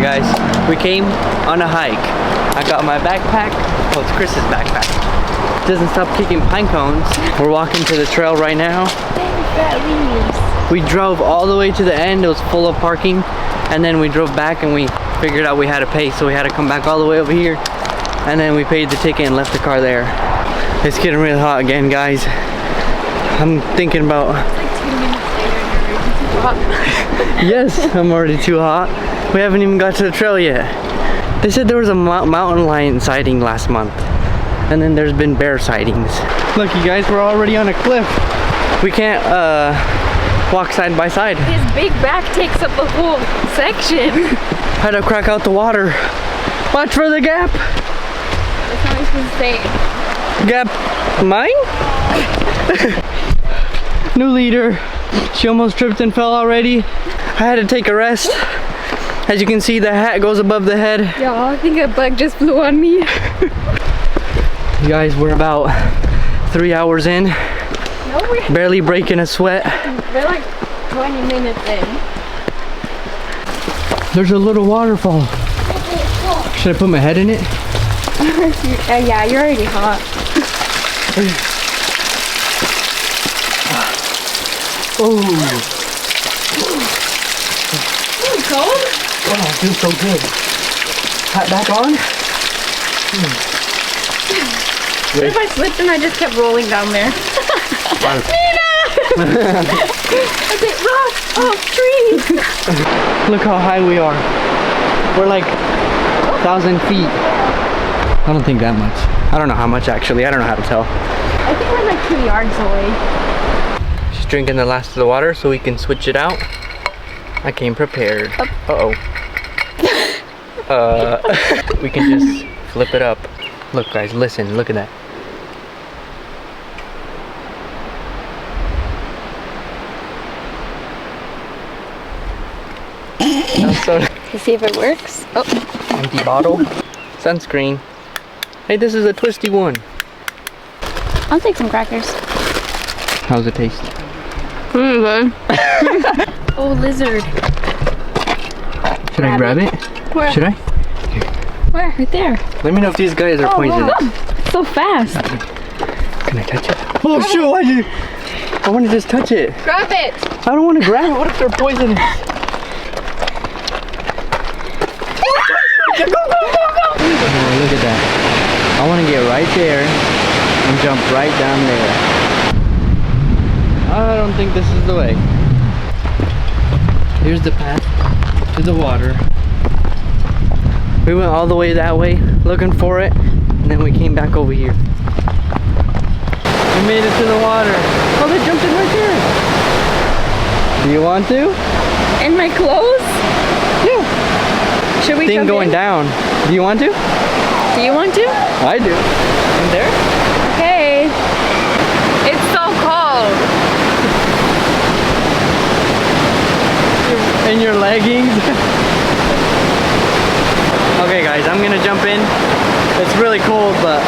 guys, we came on a hike. I got my backpack. Oh, it's Chris's backpack. Doesn't stop kicking pine cones. We're walking to the trail right now. We drove all the way to the end. It was full of parking, and then we drove back and we figured out we had to pay, so we had to come back all the way over here, and then we paid the ticket and left the car there. It's getting really hot again, guys. I'm thinking about... It's like 2 minutes later and you're already too hot. Yes, I'm already too hot. We haven't even got to the trail yet. They said there was a mountain lion sighting last month, and then there's been bear sightings. Look, you guys, we're already on a cliff. We can't walk side by side. His big back takes up the whole section. Had to crack out the water. Watch for the gap. That's how he's supposed to say it. Gap mine? New leader. She almost tripped and fell already. I had to take a rest. As you can see, the hat goes above the head. Yeah, I think a bug just flew on me. You guys, we're about 3 hours in. No, we're Barely breaking a sweat. like 20 minutes in. There's a little waterfall. Should I put my head in it? Yeah, you're already hot. Oh. Cold? Oh, it feels so good. Hat back on? What if I slipped and I just kept rolling down there? Nina! I hit rocks off trees. Look how high we are. We're like 1,000 feet. I don't think that much. I don't know how much actually. I don't know how to tell. I think we're like 2 yards away. Just drinking the last of the water so we can switch it out. I came prepared. Uh-oh. We can just flip it up. Look, guys, listen. Look at that. Let's see if it works. Oh. Empty bottle. Sunscreen. Hey, this is a twisty one. I'll take some crackers. How's it taste? Really good. Oh, lizard. Should I grab it? Where? Should I? Where? Right there. Let me know if these guys are poisonous. It's so fast. Can I touch it? Oh shoot, why'd you? I want to just touch it. Grab it. I don't want to grab it. What if they're poisonous? Go, go, go, go! Oh, look at that. I want to get right there and jump right down there. I don't think this is the way. Here's the path to the water. We went all the way that way looking for it, and then we came back over here. We made it to the water. Oh, they jumped in right there. Do you want to? In my clothes? Yeah. Should we Thing jump going in? down. Do you want to? Do you want to? I do. In there? Okay. It's so cold. In your leggings? Okay guys, I'm gonna jump in. It's really cold, but...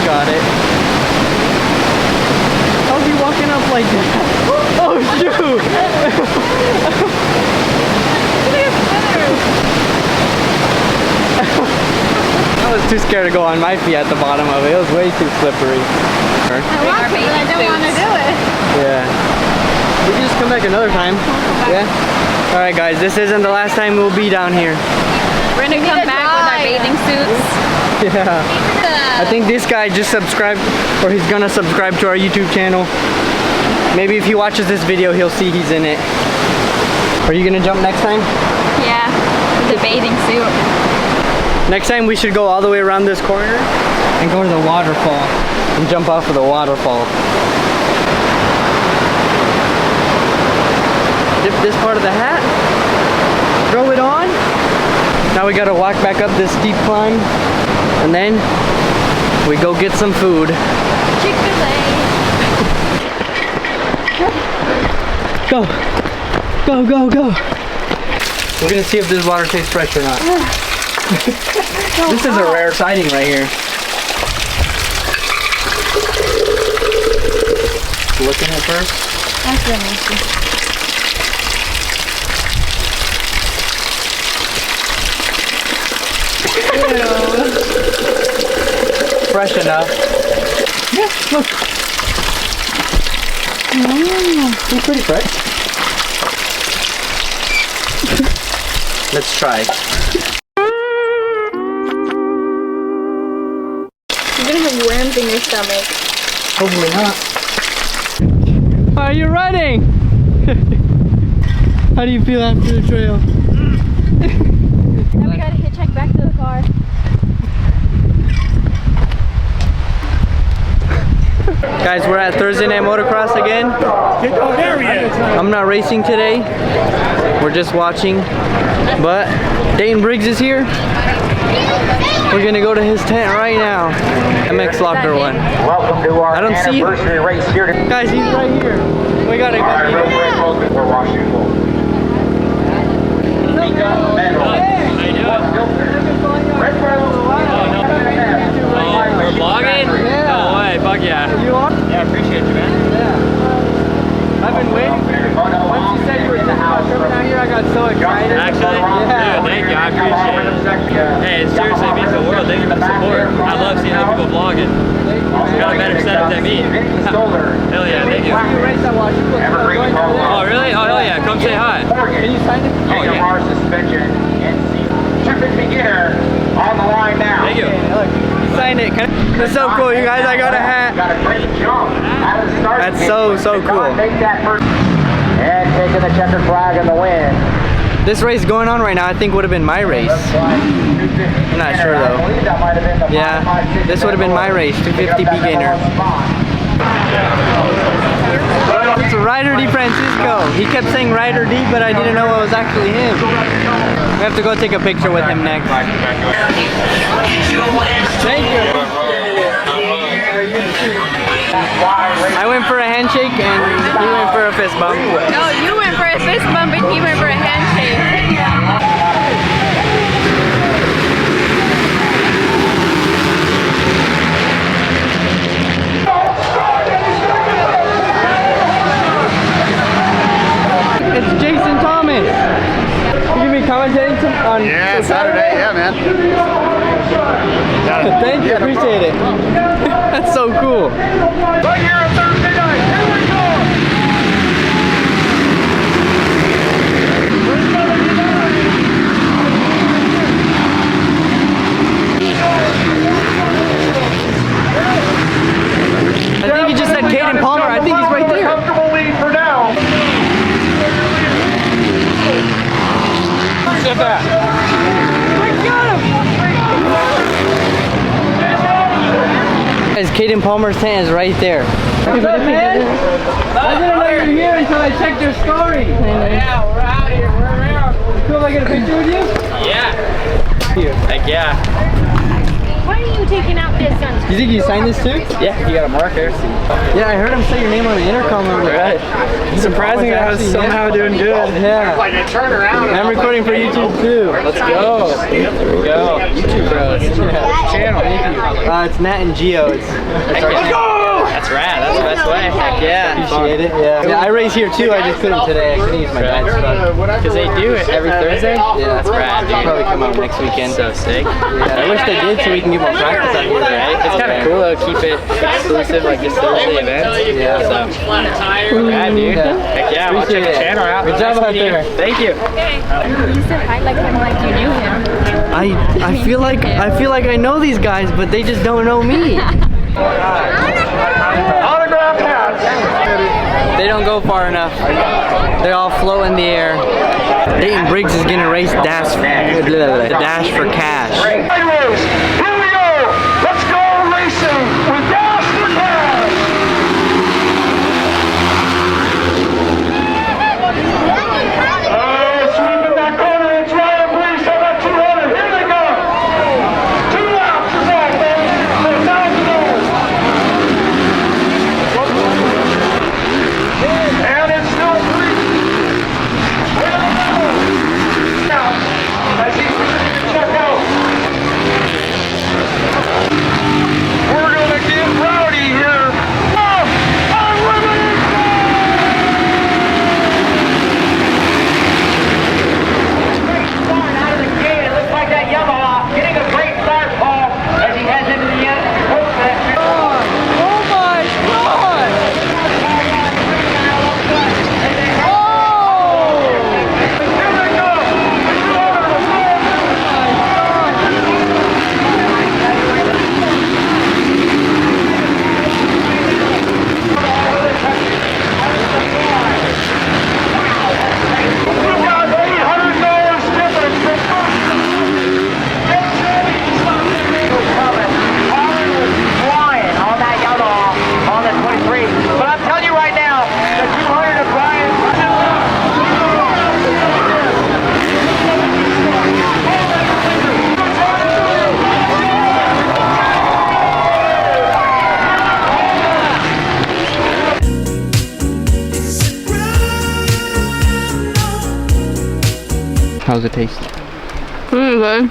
Got it. How's he walking up like that? Oh shoot! I was too scared to go on my feet at the bottom of it. It was way too slippery. I want to, but I don't want to do it. Yeah. We can just come back another time. Yeah? Alright guys, this isn't the last time we'll be down here. We're gonna come back with our bathing suits. Yeah. I think this guy just subscribed, or he's gonna subscribe to our YouTube channel. Maybe if he watches this video, he'll see he's in it. Are you gonna jump next time? Yeah, with the bathing suit. Next time we should go all the way around this corner and go to the waterfall and jump off of the waterfall. Dip this part of the hat, throw it on. Now we gotta walk back up this steep climb and then we go get some food. Chick-fil-A. Go, go, go, go. We're gonna see if this water tastes fresh or not. This is a rare sighting right here. Looking at first. That's really nasty. Fresh enough. Yeah, look. It's pretty fresh. Let's try. You're gonna have worms in your stomach. Hopefully not. Are you running? How do you feel after the trail? Now we gotta hitchhike back to the car. Guys, we're at Thursday Night Motocross again. I'm not racing today. We're just watching. But Dane Briggs is here. We're gonna go to his tent right now. MX Locker one. Welcome to our I don't see you. anniversary race here today. Guys, he's right here. We gotta All right, go. real quick, before Washington. We're vlogging? Yeah. No way, fuck yeah. You on? Yeah, I appreciate you, man. Yeah. I've been waiting for you. Once you said you were thinking about coming out here, I got so excited. Actually? Yeah. Dude, thank you, I appreciate it. Hey, it seriously means the world. Thank you for the support. I love seeing other people vlogging. Got a better setup than me. Hell yeah, thank you. You raced at Washington. Oh, really? Oh, hell yeah, come say hi. Can you sign it? Oh, yeah. Suspension and seat beginner on the line now. Thank you. Look, you signed it. That's so cool, you guys. I got a hat. Got a great jump out of the start. That's so cool. Take that first. And taking the checkered flag in the win. This race going on right now, I think would have been my race. I'm not sure, though. Yeah, this would have been my race, 250 beginner. It's Ryder Di Francisco. He kept saying Ryder D, but I didn't know it was actually him. We have to go take a picture with him next. Thank you. I went for a handshake and he went for a fist bump. No, you went for a fist bump and he went for a handshake. It's Jason Thomas. You gonna be commentating on Saturday? Yeah, man. Thank you, appreciate it. That's so cool. Right here on Thursday night. Here we go. I think he just said Caden Palmer. I think he's right there. Comfortable lead for now. Who said that? I got him. Guys, Caden Palmer's tent is right there. What's up, man? I didn't know you were here until I checked your story. Yeah, we're out here. We're around. Cool if I get a picture with you? Yeah. Here. Heck yeah. Why are you taking out this sunscreen? You think you signed this too? Yeah, you got a marker. Yeah, I heard him say your name on the intercom over there. Right. Surprising I was somehow doing good. Yeah. Like a turnaround. I'm recording for YouTube too. Let's go. There we go. YouTube bros. Channel. It's Nat and Geo. Let's go! That's rad. That's the best way. Heck yeah. Appreciate it. Yeah, I race here too. I just couldn't today. I couldn't use my dad's truck. Because they do it every Thursday? Yeah, That's rad, I'll dude. probably come out next weekend. So sick. Yeah, I wish they did so we can get more practice out here. Right? It's kind of cool though, keep it exclusive, like just Thursday events. Yeah. So, rad, dude. Yeah. Heck yeah, I'll check Appreciate the it. channel out. Good job out there. Thank you. You said hi like him like you knew him. I feel like I know these guys, but they just don't know me. Autograph hats. They don't go far enough. They all float in the air. Dayton Briggs is gonna race dash for cash. Anyways, here we go. Let's go racing with Dash for Cash. Sweeping that corner, it's Ryan Briggs on that 200. Here they go. 2 laps to go, baby. For $1,000. And it's still 3. Now, as he's check out. We're gonna get rowdy here. Unlimited! Great start out of the gate. It looks like that Yamaha getting a great start, Paul, as he heads into the end. Oh my God! Here they go. You got $800 difference from flying on that Yamaha on the 23. But I'm telling you right now, the 200 of Brian. How's it taste? Really good.